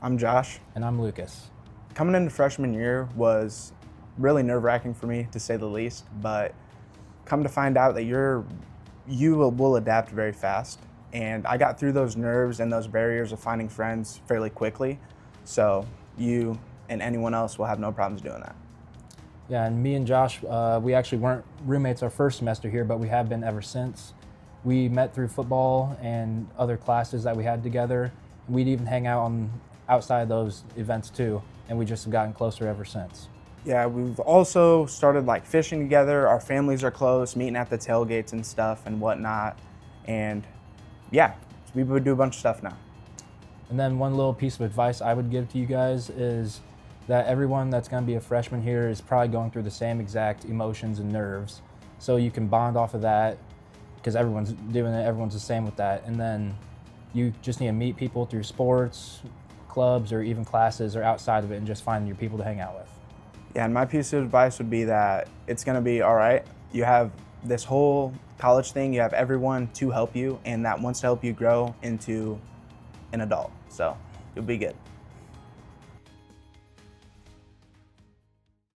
I'm Josh. And I'm Lucas. Coming into freshman year was really nerve-wracking for me, to say the least, but come to find out that you will adapt very fast. And I got through those nerves and those barriers of finding friends fairly quickly. So you and anyone else will have no problems doing that. Yeah, and me and Josh, we actually weren't roommates our first semester here, but we have been ever since. We met through football and other classes that we had together. We'd even hang out outside those events too, and we just have gotten closer ever since. Yeah, we've also started like fishing together. Our families are close, meeting at the tailgates and stuff and whatnot. And yeah, we would do a bunch of stuff now. And then one little piece of advice I would give to you guys is that everyone that's going to be a freshman here is probably going through the same exact emotions and nerves. So you can bond off of that because everyone's doing it, everyone's the same with that. And then you just need to meet people through sports, clubs, or even classes or outside of it and just find your people to hang out with. Yeah, and my piece of advice would be that it's going to be all right. You have this whole college thing, you have everyone to help you and that wants to help you grow into an adult. So you'll be good.